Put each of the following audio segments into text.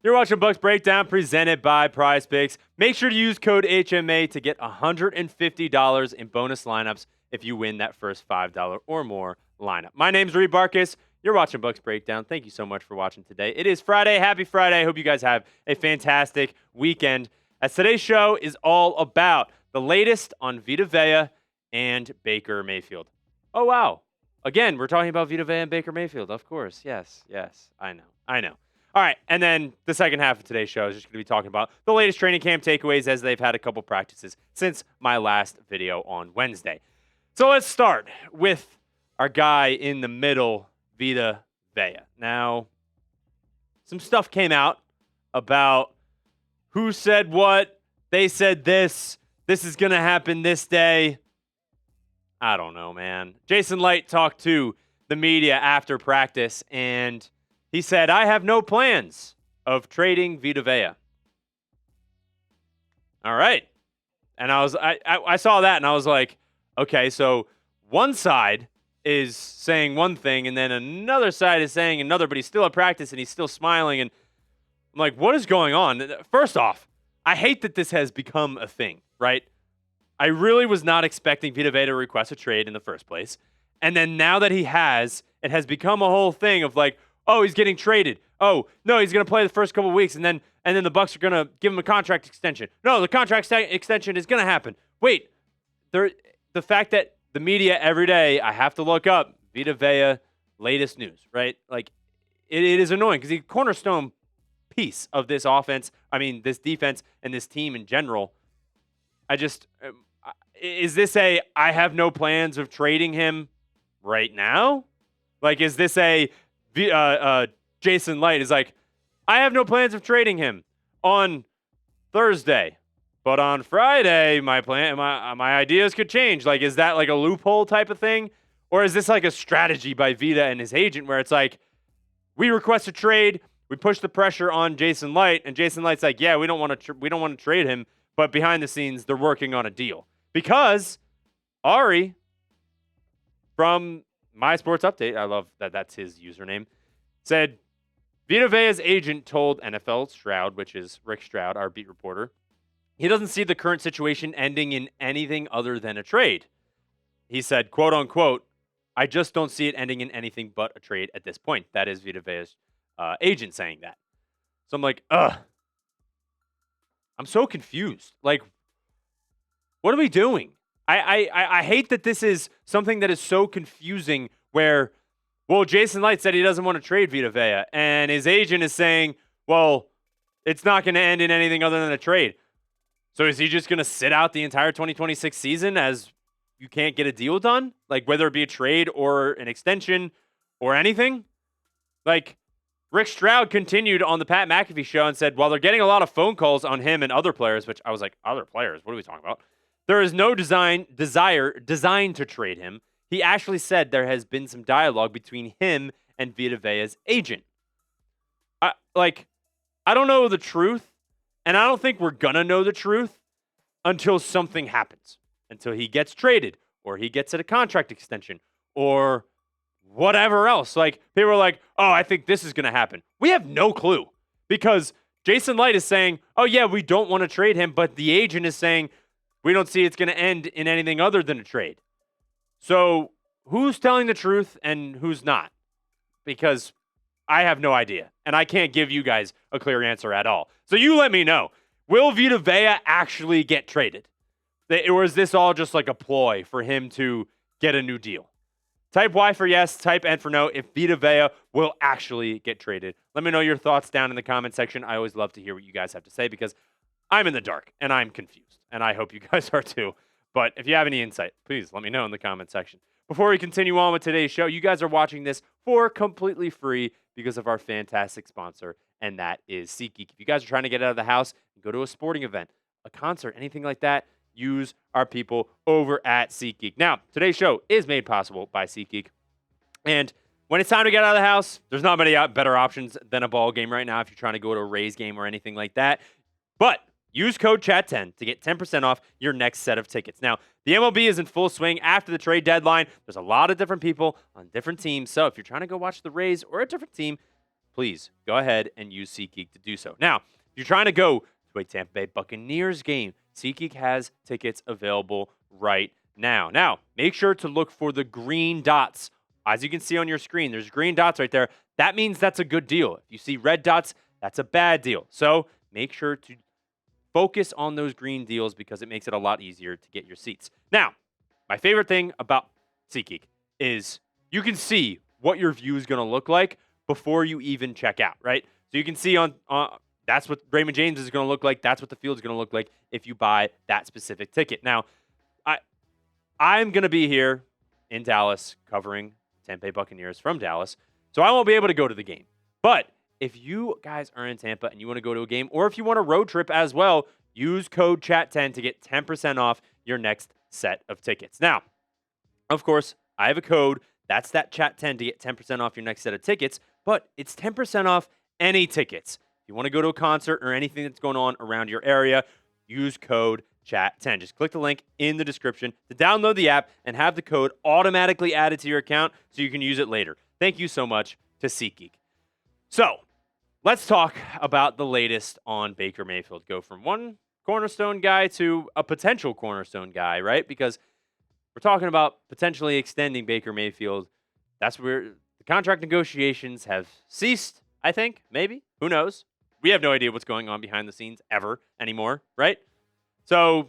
You're watching Bucs Breakdown presented by Prize Picks. Make sure to use code HMA to get $150 in bonus lineups if you win that first $5 or more lineup. My name's Reed Barkis. You're watching Bucs Breakdown. Thank you so much for watching today. It is Friday. Happy Friday. I hope you guys have a fantastic weekend. As today's show is all about the latest on Vita Vea and Baker Mayfield. Oh, wow. Again, we're talking about Vita Vea and Baker Mayfield. Of course. Yes. I know. All right, and then the second half of today's show is just going to be talking about the latest training camp takeaways as they've had a couple practices since my last video on Wednesday. So let's start with our guy in the middle, Vita Vea. Now, some stuff came out about who said what, they said this is going to happen this day. I don't know, man. Jason Licht talked to the media after practice, and he said, I have no plans of trading Vita Vea. All right. And I saw that, and I was like, okay, so one side is saying one thing, and then another side is saying another, but he's still at practice, and he's still smiling. And I'm like, what is going on? First off, I hate that this has become a thing, right? I really was not expecting Vita Vea to request a trade in the first place. And then now that he has, it has become a whole thing of like, oh, he's getting traded. Oh, no, he's going to play the first couple of weeks, and then the Bucs are going to give him a contract extension. No, the contract extension is going to happen. Wait, the fact that the media every day, I have to look up Vita Vea latest news, right? Like, it is annoying because he's a cornerstone piece of this offense. I mean, this defense and this team in general. Is this I have no plans of trading him right now? Like, is this Jason Licht is like, I have no plans of trading him on Thursday, but on Friday, my ideas could change. Like, is that like a loophole type of thing? Or is this like a strategy by Vita and his agent where it's like, we request a trade, we push the pressure on Jason Licht, and Jason Light's like, yeah, we don't want to trade him, but behind the scenes, they're working on a deal. Because Ari from My Sports Update, I love that that's his username, said Vita Vea's agent told NFL Stroud, which is Rick Stroud, our beat reporter, he doesn't see the current situation ending in anything other than a trade. He said, quote unquote, I just don't see it ending in anything but a trade at this point. That is Vita Vea's agent saying that. So I'm like, I'm so confused. Like, what are we doing? I hate that this is something that is so confusing where, well, Jason Licht said he doesn't want to trade Vita Vea, and his agent is saying, well, it's not going to end in anything other than a trade. So is he just going to sit out the entire 2026 season as you can't get a deal done? Like, whether it be a trade or an extension or anything? Like, Rick Stroud continued on the Pat McAfee show and said, while they're getting a lot of phone calls on him and other players, which I was like, other players? What are we talking about? There is no desire to trade him. He actually said there has been some dialogue between him and Vita Vea's agent. I don't know the truth, and I don't think we're going to know the truth until something happens. Until he gets traded, or he gets a contract extension, or whatever else. Like, people are like, oh, I think this is going to happen. We have no clue, because Jason Licht is saying, oh, yeah, we don't want to trade him, but the agent is saying, we don't see it's going to end in anything other than a trade. So who's telling the truth and who's not? Because I have no idea, and I can't give you guys a clear answer at all. So you let me know. Will Vita Vea actually get traded? Or is this all just like a ploy for him to get a new deal? Type Y for yes, type N for no if Vita Vea will actually get traded. Let me know your thoughts down in the comment section. I always love to hear what you guys have to say because I'm in the dark and I'm confused, and I hope you guys are too. But if you have any insight, please let me know in the comment section. Before we continue on with today's show, you guys are watching this for completely free because of our fantastic sponsor, and that is SeatGeek. If you guys are trying to get out of the house and go to a sporting event, a concert, anything like that, use our people over at SeatGeek. Now, today's show is made possible by SeatGeek. And when it's time to get out of the house, there's not many better options than a ball game right now if you're trying to go to a Rays game or anything like that. But use code CHAT10 to get 10% off your next set of tickets. Now, the MLB is in full swing after the trade deadline. There's a lot of different people on different teams. So if you're trying to go watch the Rays or a different team, please go ahead and use SeatGeek to do so. Now, if you're trying to go to a Tampa Bay Buccaneers game, SeatGeek has tickets available right now. Now, make sure to look for the green dots. As you can see on your screen, there's green dots right there. That means that's a good deal. If you see red dots, that's a bad deal. So make sure to focus on those green deals because it makes it a lot easier to get your seats. Now, my favorite thing about SeatGeek is you can see what your view is going to look like before you even check out, right? So you can see on that's what Raymond James is going to look like. That's what the field is going to look like if you buy that specific ticket. Now, I'm going to be here in Dallas covering Tampa Bay Buccaneers from Dallas, so I won't be able to go to the game. But if you guys are in Tampa and you want to go to a game, or if you want a road trip as well, use code CHAT10 to get 10% off your next set of tickets. Now, of course, I have a code. That's that CHAT10 to get 10% off your next set of tickets, but it's 10% off any tickets. If you want to go to a concert or anything that's going on around your area, use code CHAT10. Just click the link in the description to download the app and have the code automatically added to your account so you can use it later. Thank you so much to SeatGeek. So, let's talk about the latest on Baker Mayfield. Go from one cornerstone guy to a potential cornerstone guy, right? Because we're talking about potentially extending Baker Mayfield. That's where the contract negotiations have ceased, I think, maybe. Who knows? We have no idea what's going on behind the scenes ever anymore, right? So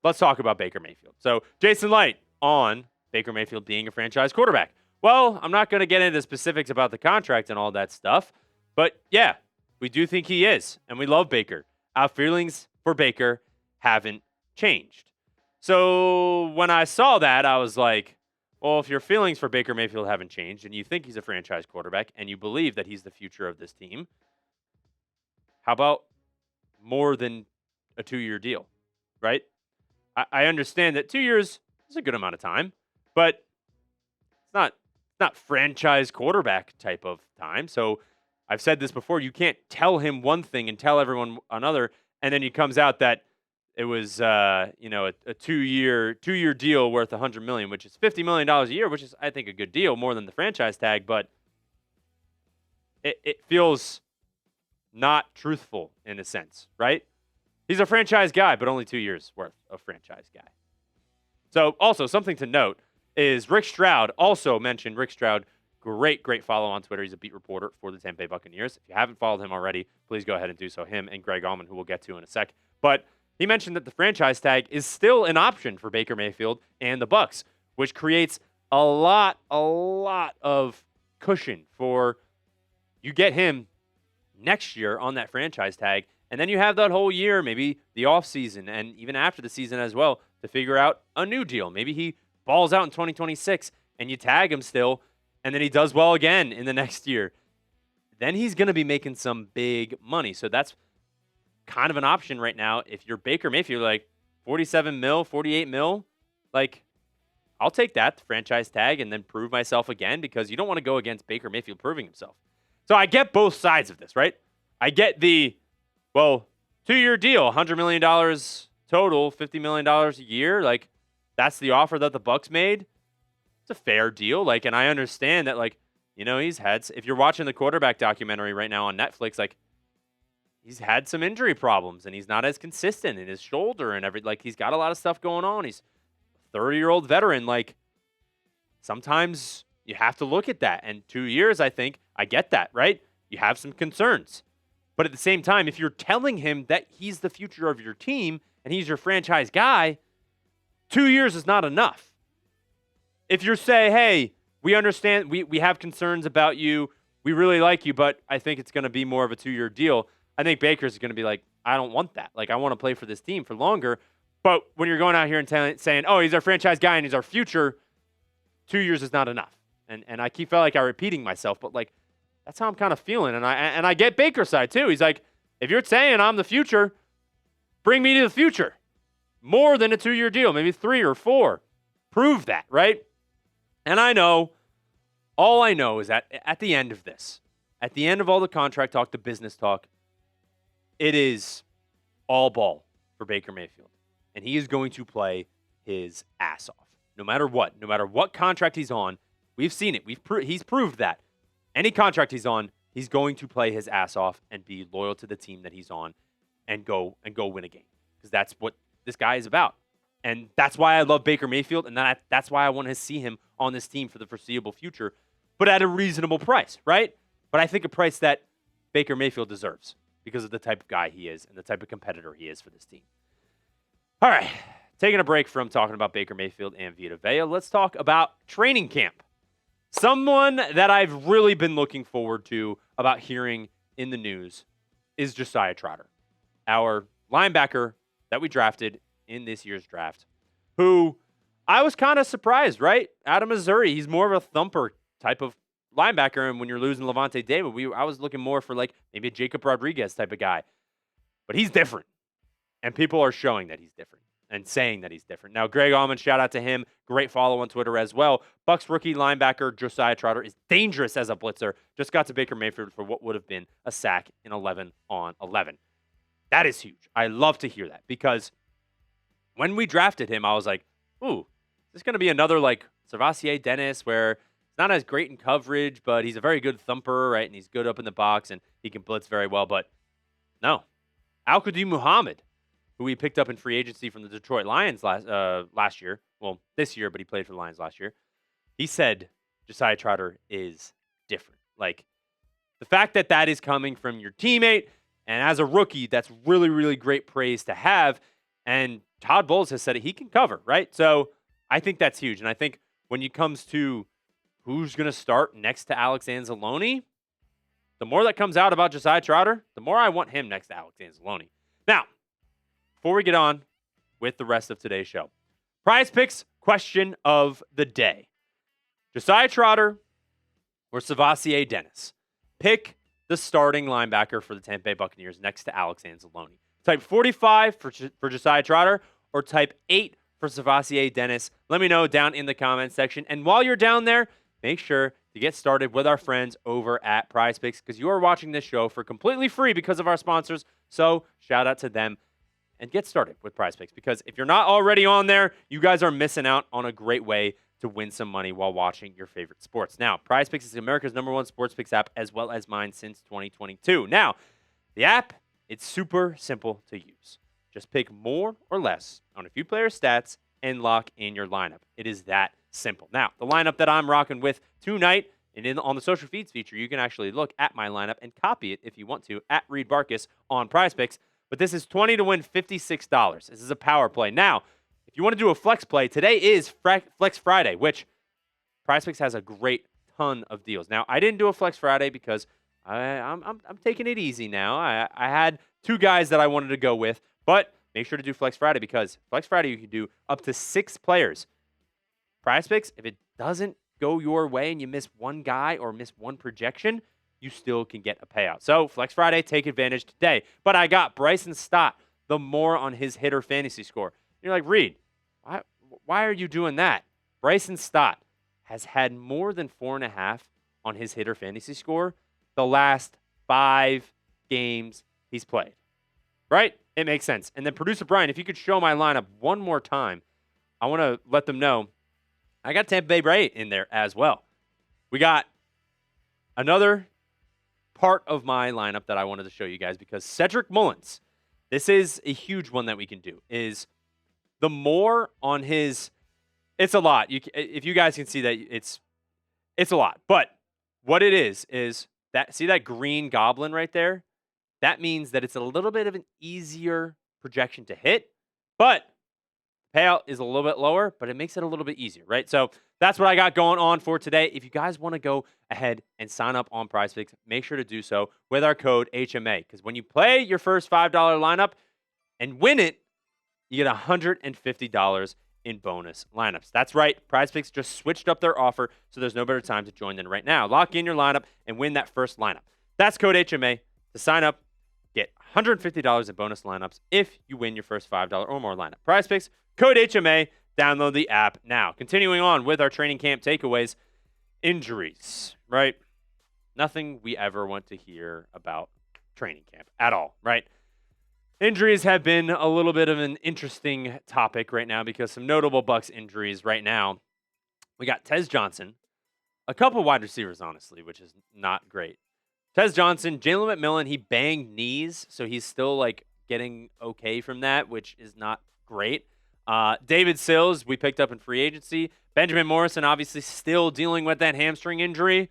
let's talk about Baker Mayfield. So Jason Licht on Baker Mayfield being a franchise quarterback. Well, I'm not going to get into specifics about the contract and all that stuff, but yeah, we do think he is, and we love Baker. Our feelings for Baker haven't changed. So when I saw that, I was like, well, if your feelings for Baker Mayfield haven't changed and you think he's a franchise quarterback and you believe that he's the future of this team, how about more than a 2-year deal, right? I understand that 2 years is a good amount of time, but it's not franchise quarterback type of time. So I've said this before, you can't tell him one thing and tell everyone another, and then it comes out that it was a 2-year deal worth $100 million, which is $50 million a year, which is, I think, a good deal, more than the franchise tag, but it feels not truthful in a sense, right? He's a franchise guy, but only 2 years worth of franchise guy. So also something to note is Rick Stroud also mentioned. Rick Stroud, great follow on Twitter. He's a beat reporter for the Tampa Bay Buccaneers. If you haven't followed him already, please go ahead and do so. Him and Greg Allman, who we'll get to in a sec. But he mentioned that the franchise tag is still an option for Baker Mayfield and the Bucs, which creates a lot of cushion for you get him next year on that franchise tag, and then you have that whole year, maybe the offseason, and even after the season as well, to figure out a new deal. Maybe he balls out in 2026, and you tag him still, and then he does well again in the next year. Then he's going to be making some big money. So that's kind of an option right now. If you're Baker Mayfield, like 47 mil, 48 mil, like I'll take that, the franchise tag, and then prove myself again, because you don't want to go against Baker Mayfield proving himself. So I get both sides of this, right? I get the, 2-year deal, $100 million total, $50 million a year. Like, that's the offer that the Bucs made. It's a fair deal. Like, and I understand that, like, he's had, if you're watching the quarterback documentary right now on Netflix, like, he's had some injury problems and he's not as consistent in his shoulder and he's got a lot of stuff going on. He's a 30-year-old veteran. Like, sometimes you have to look at that. And 2 years, I think, I get that, right? You have some concerns. But at the same time, if you're telling him that he's the future of your team and he's your franchise guy, 2 years is not enough. If you're saying, hey, we understand, we have concerns about you, we really like you, but I think it's going to be more of a 2-year deal, I think Baker's going to be like, I don't want that. Like, I want to play for this team for longer. But when you're going out here and saying, oh, he's our franchise guy and he's our future, 2 years is not enough. And I felt like I'm repeating myself, but like, that's how I'm kind of feeling. And I get Baker's side too. He's like, if you're saying I'm the future, bring me to the future. More than a 2-year deal, maybe 3 or 4. Prove that, right? And all I know is that at the end of this, at the end of all the contract talk, the business talk, it is all ball for Baker Mayfield. And he is going to play his ass off. No matter what contract he's on, we've seen it. He's proved that. Any contract he's on, He's going to play his ass off and be loyal to the team that he's on and go win a game, because that's what this guy is about. And that's why I love Baker Mayfield, and that's why I want to see him on this team for the foreseeable future, but at a reasonable price, right? But I think a price that Baker Mayfield deserves because of the type of guy he is and the type of competitor he is for this team. All right, taking a break from talking about Baker Mayfield and Vita Vea, let's talk about training camp. Someone that I've really been looking forward to about hearing in the news is Josiah Trotter, our linebacker that we drafted in this year's draft, who I was kind of surprised, right? Out of Missouri, he's more of a thumper type of linebacker, and when you're losing Levante David, I was looking more for like maybe a Jacob Rodriguez type of guy. But he's different, and people are showing that he's different and saying that he's different. Now, Greg Allman, shout out to him. Great follow on Twitter as well. Bucs rookie linebacker Josiah Trotter is dangerous as a blitzer. Just got to Baker Mayfield for what would have been a sack in 11-on-11. That is huge. I love to hear that, because when we drafted him, I was like, ooh, is this going to be another like SirVocea Dennis where he's not as great in coverage, but he's a very good thumper, right? And he's good up in the box and he can blitz very well. But no. Al-Qadim Muhammad, who we picked up in free agency from the Detroit Lions last year. Well, this year, but he played for the Lions last year. He said Josiah Trotter is different. Like, the fact that that is coming from your teammate, and as a rookie, that's really, really great praise to have. And Todd Bowles has said he can cover, right? So I think that's huge. And I think when it comes to who's going to start next to Alex Anzalone, the more that comes out about Josiah Trotter, the more I want him next to Alex Anzalone. Now, before we get on with the rest of today's show, Prize Picks question of the day. Josiah Trotter or SirVocea Dennis? Pick the starting linebacker for the Tampa Bay Buccaneers next to Alex Anzalone. Type 45 for Josiah Trotter or type 8 for SirVocea Dennis. Let me know down in the comments section. And while you're down there, make sure to get started with our friends over at Prize Picks, because you are watching this show for completely free because of our sponsors. So shout out to them and get started with Prize Picks, because if you're not already on there, you guys are missing out on a great way to win some money while watching your favorite sports. Now, Prize Picks is America's #1 sports picks app, as well as mine since 2022. Now, the app, it's super simple to use. Just pick more or less on a few player stats and lock in your lineup. It is that simple. Now, the lineup that I'm rocking with tonight, and on the social feeds feature, you can actually look at my lineup and copy it if you want to at Reed Barkus on Prize Picks. But this is 20 to win $56. This is a power play. Now, if you want to do a flex play, today is Flex Friday, which Prize Picks has a great ton of deals. Now, I didn't do a Flex Friday because I'm taking it easy now. I had two guys that I wanted to go with, but make sure to do Flex Friday, because Flex Friday you can do up to 6 players. Prize Picks, if it doesn't go your way and you miss one guy or miss one projection, you still can get a payout. So Flex Friday, take advantage today. But I got Bryson Stott, the more on his hitter fantasy score. You're like, Reed, why are you doing that? Bryson Stott has had more than 4.5 on his hitter fantasy score the last 5 games he's played. Right? It makes sense. And then producer Brian, if you could show my lineup one more time, I want to let them know I got Tampa Bay Bray in there as well. We got another part of my lineup that I wanted to show you guys, because Cedric Mullins, this is a huge one that we can do, is the more on his, it's a lot. If you guys can see that, it's a lot. But what it is that, see that green goblin right there? That means that it's a little bit of an easier projection to hit, but payout is a little bit lower, but it makes it a little bit easier, right? So that's what I got going on for today. If you guys want to go ahead and sign up on Prize Picks, make sure to do so with our code HMA, because when you play your first $5 lineup and win it, you get $150 in bonus lineups. That's right. Prize Picks just switched up their offer, so there's no better time to join than right now. Lock in your lineup and win that first lineup. That's code HMA to sign up. Get $150 in bonus lineups if you win your first $5 or more lineup. Prize Picks, code HMA. Download the app now. Continuing on with our training camp takeaways, injuries, right? Nothing we ever want to hear about training camp at all, right? Injuries have been a little bit of an interesting topic right now, because some notable Bucs injuries right now. We got Tez Johnson, a couple wide receivers, honestly, which is not great. Tez Johnson, Jalen McMillan, he banged knees, so he's still like getting okay from that, which is not great. David Sills, we picked up in free agency. Benjamin Morrison, obviously still dealing with that hamstring injury,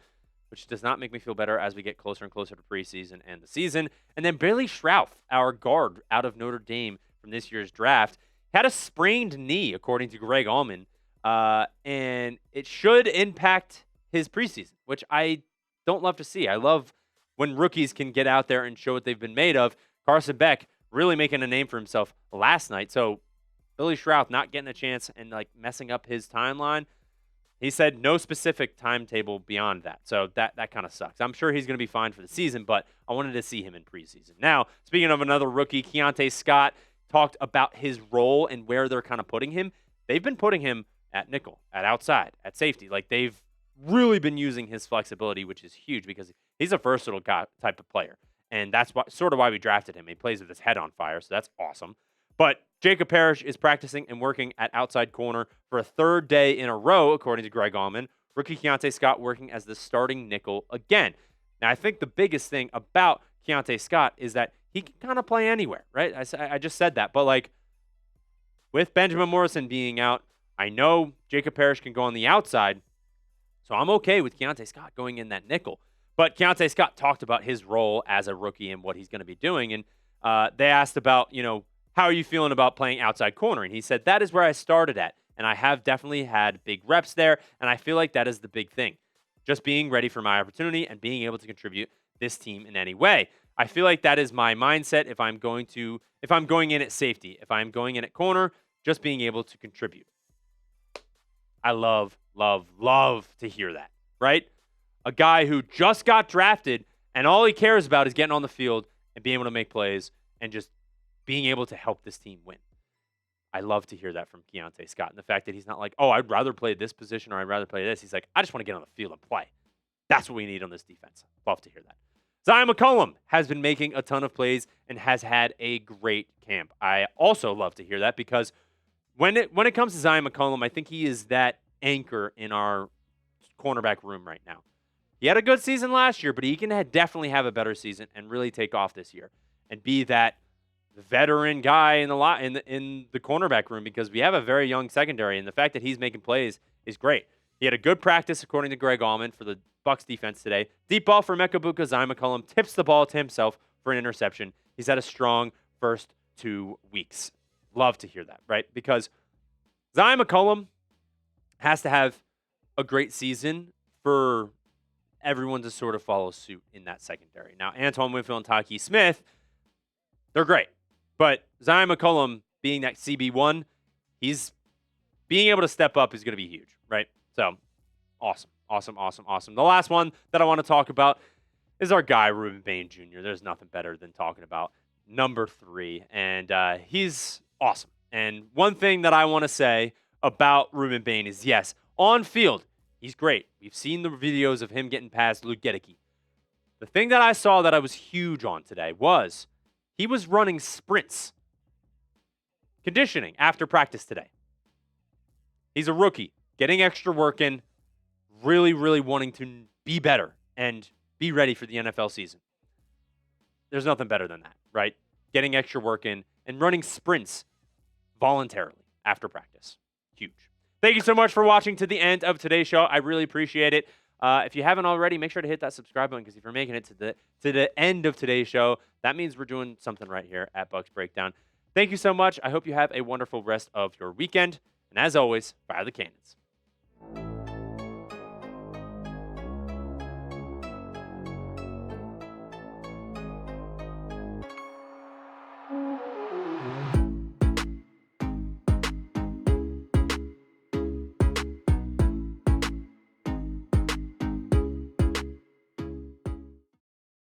which does not make me feel better as we get closer and closer to preseason and the season. And then Bailey Schrauth, our guard out of Notre Dame from this year's draft, had a sprained knee, according to Greg Allman, and it should impact his preseason, which I don't love to see. I love when rookies can get out there and show what they've been made of. Carson Beck really making a name for himself last night. So Billy Schrauth not getting a chance and like messing up his timeline. He said no specific timetable beyond that. So that kind of sucks. I'm sure he's going to be fine for the season, but I wanted to see him in preseason. Now, speaking of another rookie, Keontae Scott talked about his role and where they're kind of putting him. They've been putting him at nickel, at outside, at safety. Like they've really been using his flexibility, which is huge because he's a versatile guy, type of player. And that's sort of why we drafted him. He plays with his head on fire, so that's awesome. But Jacob Parrish is practicing and working at outside corner for a third day in a row, according to Greg Allman. Rookie Keontae Scott working as the starting nickel again. Now, I think the biggest thing about Keontae Scott is that he can kind of play anywhere, right? I just said that. But, like, with Benjamin Morrison being out, I know Jacob Parrish can go on the outside, so I'm okay with Keontae Scott going in that nickel. But Keontae Scott talked about his role as a rookie and what he's going to be doing. And they asked about, how are you feeling about playing outside corner? And he said, that is where I started at. And I have definitely had big reps there. And I feel like that is the big thing. Just being ready for my opportunity and being able to contribute this team in any way. I feel like that is my mindset if I'm going in at safety, if I'm going in at corner, just being able to contribute. I love to hear that, right? A guy who just got drafted and all he cares about is getting on the field and being able to make plays and just being able to help this team win. I love to hear that from Keontae Scott. And the fact that he's not like, oh, I'd rather play this position or I'd rather play this. He's like, I just want to get on the field and play. That's what we need on this defense. Love to hear that. Zion McCollum has been making a ton of plays and has had a great camp. I also love to hear that because when it comes to Zion McCollum, I think he is that anchor in our cornerback room right now. He had a good season last year, but he can definitely have a better season and really take off this year and be that veteran guy in the cornerback room because we have a very young secondary, and the fact that he's making plays is great. He had a good practice, according to Greg Allman, for the Bucs defense today. Deep ball for Mekabuka. Zion McCollum tips the ball to himself for an interception. He's had a strong first 2 weeks. Love to hear that, right? Because Zion McCollum has to have a great season for everyone to sort of follow suit in that secondary. Now, Antoine Winfield and Taki Smith, they're great. But Zion McCollum being that CB1, he's being able to step up is going to be huge, right? So, awesome. The last one that I want to talk about is our guy, Ruben Bain Jr. There's nothing better than talking about number 3. And he's awesome. And one thing that I want to say about Ruben Bain is, yes, on field, he's great. We've seen the videos of him getting past Luke Gedeke. The thing that I saw that I was huge on today was he was running sprints, conditioning after practice today. He's a rookie, getting extra work in, really wanting to be better and be ready for the NFL season. There's nothing better than that, right? Getting extra work in and running sprints voluntarily after practice. Huge. Thank you so much for watching to the end of today's show. I really appreciate it. If you haven't already, make sure to hit that subscribe button because if you're making it to the end of today's show, that means we're doing something right here at Bucs Breakdown. Thank you so much. I hope you have a wonderful rest of your weekend. And as always, fire the cannons.